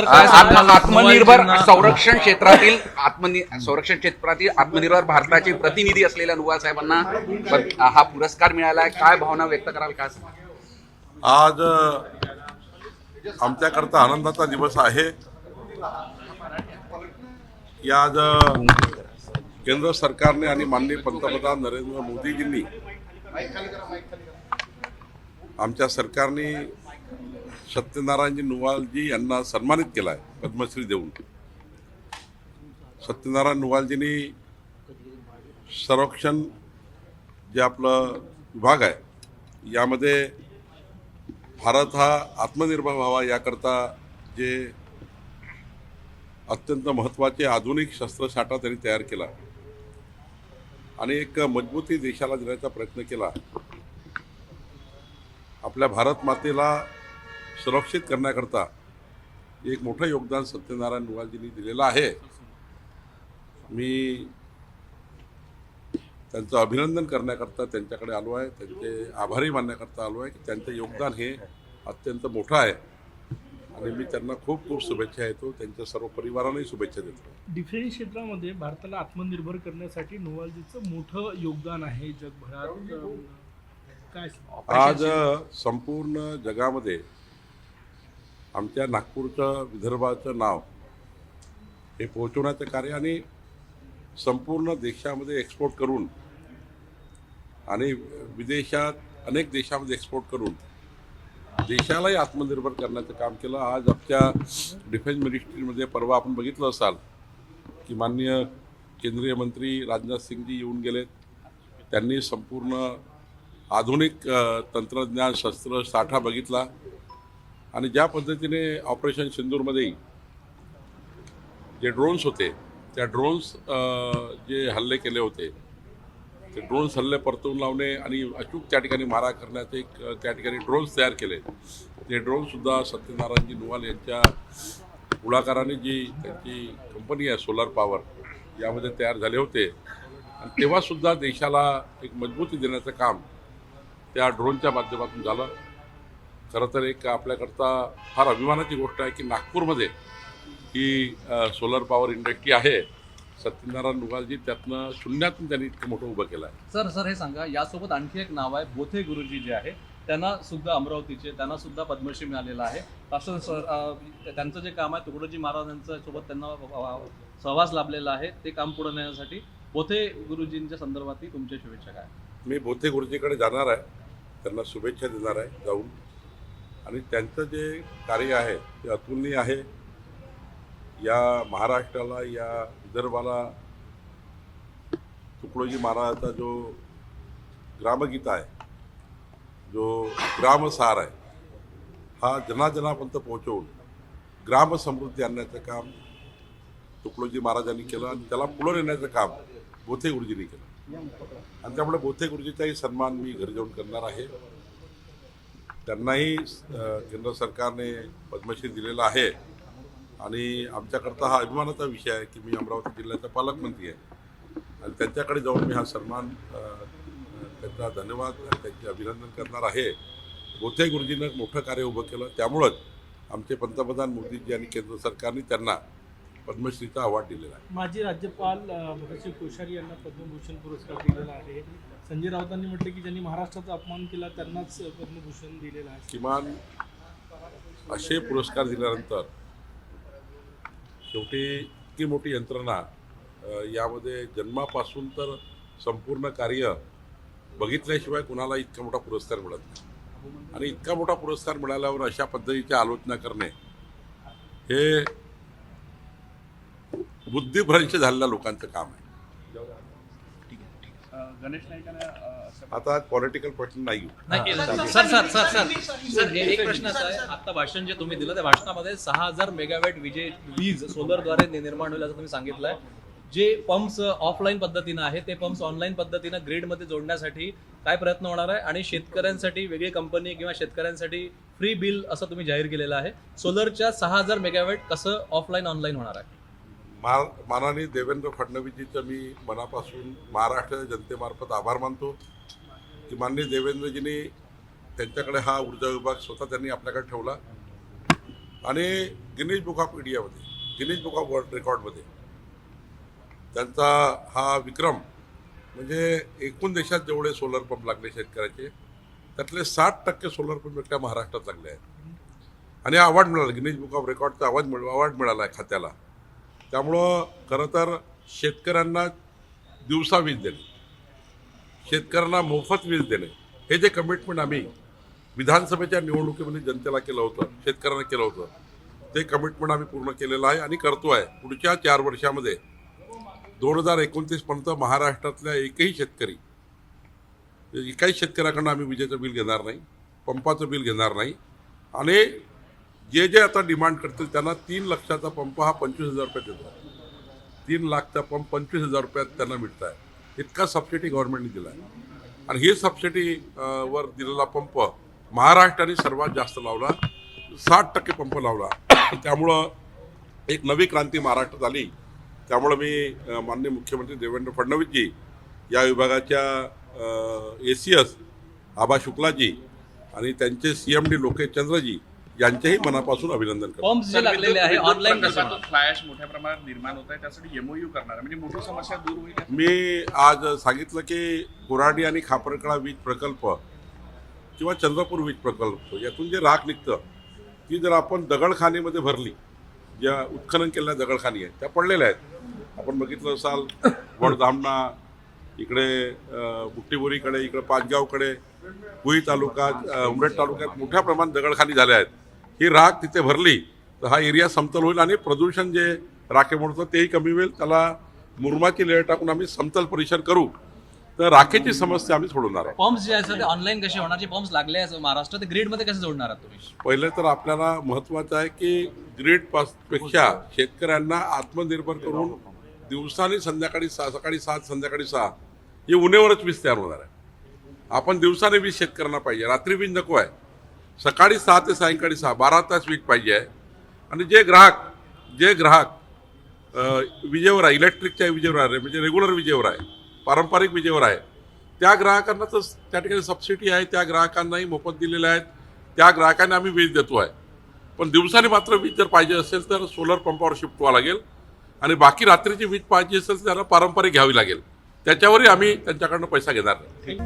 काय सांगाल? आत्मनिर्भर नवाल संरक्षण क्षेत्रातील आत्मनिर्भर भारताचे प्रतिनिधी असलेल्या नुवाल साहेबांना हा पुरस्कार मिळाला आहे. काय भावना व्यक्त कराल? काय सांगाल? आज आमच्याकरता आनंदाचा दिवस आहे की आज केंद्र सरकारने आणि माननीय पंतप्रधान नरेंद्र मोदीजींनी आमच्या सरकारने सत्यनारायणजी नुवालजी यांना सन्मानित केला आहे पद्मश्री देऊन. सत्यनारायण नुवालजींनी संरक्षण जे आपलं विभाग आहे यामध्ये भारत हा आत्मनिर्भर व्हावा याकरता जे अत्यंत महत्त्वाचे आधुनिक शस्त्रसाठा त्यांनी तयार केला आणि एक मजबूती देशाला देण्याचा प्रयत्न केला. आपल्या भारत मातेला सुरक्षित करण्याकरता एक मोठं योगदान सत्यनारायण नुवालजींनी दिलेलं आहे. मी त्यांचं अभिनंदन करण्याकरता त्यांच्याकडे आलो आहे, त्यांचे आभारी मानण्याकरता आलो आहे की त्यांचं योगदान हे अत्यंत मोठं आहे आणि मी त्यांना खूप खूप शुभेच्छा देतो. त्यांच्या सर्व परिवारालाही शुभेच्छा देतो. डिफेन्स क्षेत्रामध्ये भारताला आत्मनिर्भर करण्यासाठी नुवालजीचं मोठं योगदान आहे जगभरात. काय आज संपूर्ण जगामध्ये आमच्या नागपूरचं विदर्भाचं नाव हे पोहोचवण्याचं कार्य आणि संपूर्ण देशामध्ये एक्सपोर्ट करून आणि विदेशात अनेक देशामध्ये एक्सपोर्ट करून देशालाही आत्मनिर्भर करण्याचं काम केलं. आज आमच्या डिफेन्स मिनिस्ट्रीमध्ये परवा आपण बघितलं असाल की माननीय केंद्रीय मंत्री राजनाथ सिंगजी येऊन गेलेत. त्यांनी संपूर्ण आधुनिक तंत्रज्ञान शस्त्र साठा बघितला आणि ज्या पद्धतीने ऑपरेशन सिंदूरमध्येही जे ड्रोन्स होते त्या ड्रोन्स जे हल्ले केले होते ते ड्रोन्स हल्ले परतवून लावणे आणि अचूक त्या ठिकाणी मारा करण्याचे एक त्या ठिकाणी ड्रोन्स तयार केले. ते ड्रोनसुद्धा सत्यनारायणजी नुवाल यांच्या पुढाकाराने जी त्यांची कंपनी आहे सोलर पॉवर यामध्ये तयार झाले होते आणि तेव्हासुद्धा देशाला एक मजबूती देण्याचं काम त्या ड्रोनच्या माध्यमातून झालं. खरं तर एक आपल्याकरता फार अभिमानाची गोष्ट आहे की नागपूरमध्ये ही सोलर पॉवर इंडस्ट्री आहे. सत्यनारायण नुवालजी त्यातनं शून्यातून त्यांनी इतकं मोठं उभं केलं आहे. सर हे सांगा, यासोबत आणखी एक नाव आहे बोथे गुरुजी जे आहे त्यांना सुद्धा अमरावतीचे, त्यांना सुद्धा पद्मश्री मिळालेला आहे. त्यांचं जे काम आहे तुकडोजी महाराजांच्या सोबत त्यांना सहवास लाभलेला आहे. ते काम पुढे नेण्यासाठी बोथे गुरुजींच्या संदर्भातही तुमच्या शुभेच्छा काय? मी बोथे गुरुजीकडे जाणार आहे, त्यांना शुभेच्छा देणार आहे जाऊन आणि त्यांचं जे कार्य आहे ते अतुलनीय आहे. या महाराष्ट्राला या विदर्भाला तुकडोजी महाराजाचा जो ग्रामगीता आहे, जो ग्रामसार आहे, हा जनाजनापर्यंत पोहोचवून ग्रामसमृद्धी आणण्याचं काम तुकडोजी महाराजांनी केलं आणि त्याला पुढं नेण्याचं काम बोथे गुरुजींनी केलं आणि त्यामुळे बोथे गुरुजीचाही सन्मान मी घरी जाऊन करणार आहे. त्यांनाही केंद्र सरकारने पद्मश्री दिलेला आहे आणि आमच्याकरता हा अभिमानाचा विषय आहे की मी अमरावती जिल्ह्याचा पालकमंत्री आहे आणि त्यांच्याकडे जाऊन मी हा सन्मान त्यांचा धन्यवाद आणि त्यांचे अभिनंदन करणार आहे. बोथे गुरुजीनं मोठं कार्य उभं केलं, त्यामुळंच आमचे पंतप्रधान मोदीजी आणि केंद्र सरकारने त्यांना पद्मश्रीचा अवॉर्ड दिलेला आहे. माजी राज्यपाल भगतसिंग कोश्यारी यांना पद्मभूषण पुरस्कार दिलेला आहे. संजय राऊतांनी म्हटलं की ज्यांनी महाराष्ट्राचा अपमान केला त्यांनाच पद्मभूषण दिलेलं आहे. किमान असे पुरस्कार दिल्यानंतर शेवटी इतकी मोठी यंत्रणा यामध्ये जन्मापासून तर संपूर्ण कार्य बघितल्याशिवाय कुणाला इतका मोठा पुरस्कार मिळत नाही आणि इतका मोठा पुरस्कार मिळाल्यावर अशा पद्धतीची आलोचना करणे हे बुद्धिभ्रंश झालेल्या लोकांचं काम आहे. गणेश नाईकांना आता पॉलिटिकल प्रश्न नाही घेऊ. सर एक प्रश्न असा आहे, आता भाषण जे तुम्ही दिलं त्या भाषणामध्ये 6000 मेगावॅट वीज सोलरद्वारे निर्माण होईल असं तुम्ही सांगितलंय. जे पंप्स ऑफलाईन पद्धतीनं आहे ते पंप्स ऑनलाईन पद्धतीनं ग्रीडमध्ये जोडण्यासाठी काय प्रयत्न होणार आहे आणि शेतकऱ्यांसाठी वेगळी कंपनी किंवा शेतकऱ्यांसाठी फ्री बिल असं तुम्ही जाहीर केलेलं आहे. सोलरच्या 6000 मेगावॅट कसं ऑफलाईन ऑनलाईन होणार आहे? माननीय देवेंद्र फडणवीसजीचं मी मनापासून महाराष्ट्राच्या जनतेमार्फत आभार मानतो की माननीय देवेंद्रजींनी त्यांच्याकडे हा ऊर्जा विभाग स्वतः त्यांनी आपल्याकडे ठेवला आणि गिनीज बुक ऑफ इंडियामध्ये, गिनीज बुक ऑफ वर्ल्ड रेकॉर्डमध्ये त्यांचा हा विक्रम, म्हणजे एकूण देशात जेवढे सोलर पंप लागले शेतकऱ्याचे त्यातले 60% सोलर पंप एकट्या महाराष्ट्रात लागले आहेत आणि अवॉर्ड मिळाला, गिनीज बुक ऑफ रेकॉर्डचा अवॉर्ड मिळाला आहे खात्याला. त्यामुळं खरं तर शेतकऱ्यांना दिवसा वीज देणे, शेतकऱ्यांना मोफत वीज देणे, हे जे कमिटमेंट आम्ही विधानसभेच्या निवडणुकीमध्ये जनतेला केलं होतं, शेतकऱ्यांना केलं होतं, ते कमिटमेंट आम्ही पूर्ण केलेलं आहे आणि करतो आहे. पुढच्या 4 वर्षामध्ये 2029 पर्यंत महाराष्ट्रातल्या एकाही शेतकऱ्याकडनं आम्ही विजेचं बिल घेणार नाही, पंपाचं बिल घेणार नाही आणि जे आता डिमांड करतील त्यांना 3 लाखाचा पंप हा 25,000 रुपयात देतो. 3 लाखचा पंप 25,000 रुपयात त्यांना मिळत आहे. इतका सबसिडी गव्हर्नमेंटने दिला आहे आणि ही सबसिडी वर दिलेला पंप महाराष्ट्राने सर्वात जास्त लावला, 60% पंप लावला. त्यामुळं एक नवी क्रांती महाराष्ट्रात आली. त्यामुळं मी माननीय मुख्यमंत्री देवेंद्र फडणवीसजी, या विभागाच्या ACS आबा शुक्लाजी आणि त्यांचे CMD लोकेश चंद्रजी यांचेही मनापासून अभिनंदन करतो. पंप्स जे लागलेले आहे ऑनलाईन फ्लॅश मोठ्या प्रमाणात निर्माण होत आहे, त्यासाठी MOU करणार म्हणजे मोठी समस्या दूर होईल. मी आज सांगितलं की कोराडी आणि खापरकडा वीज प्रकल्प किंवा चंद्रपूर वीज प्रकल्प यातून जे राख निघतं ती जर आपण दगडखानीमध्ये भरली, ज्या उत्खनन केलेल्या दगडखानी आहेत त्या पडलेल्या आहेत. आपण बघितलं असाल वडधामणा इकडे, बुट्टीबोरीकडे, इकडे पाचगावकडे, पुई तालुक्यात, उमरेड तालुक्यात मोठ्या प्रमाणात दगडखानी झाल्या आहेत. ही राख तिथे भरली तर हा एरिया समतल होईल आणि प्रदूषण जे राखेमुळे होतं तेही कमी होईल. त्याला मुरमाची लेअर टाकून आम्ही समतल परिसर करू तर राखेची समस्या आम्ही सोडवणार आहोत. पंप्स जे असतात ते ऑनलाईन कसे होणार? जे पंप्स लागले आहेत महाराष्ट्रात, ते ग्रीडमध्ये कसे जोडणार आहात तुम्ही? पहिले तर आपल्याला महत्त्वाचं आहे की ग्रीड पेक्षा शेतकऱ्यांना आत्मनिर्भर करून दिवसाने सकाळी 7 संध्याकाळी 6 हे उन्हेवरच वीज तयार होणार आहे. आपण दिवसाने वीज शेतकऱ्यांना पाहिजे, रात्री वीज नको आहे. सकाळी 6 ते सायंकाळी 6 12 तास वीज पाहिजे आहे. आणि जे ग्राहक विजेवर आहे, इलेक्ट्रिकच्या विजेवर आहे, म्हणजे रेग्युलर विजेवर आहे, पारंपरिक विजेवर आहे, त्या ग्राहकांना तर त्या ठिकाणी सबसिडी आहे, त्या ग्राहकांनाही मोफत दिलेल्या आहेत, त्या ग्राहकांना आम्ही वीज देतो आहे. पण दिवसाने मात्र वीज जर पाहिजे असेल तर सोलर पंपावर शिफ्ट व्हावं लागेल आणि बाकी रात्रीची वीज पाहिजे असेल तर त्यांना पारंपरिक घ्यावी लागेल. त्याच्यावरही आम्ही त्यांच्याकडनं पैसा घेणार नाही.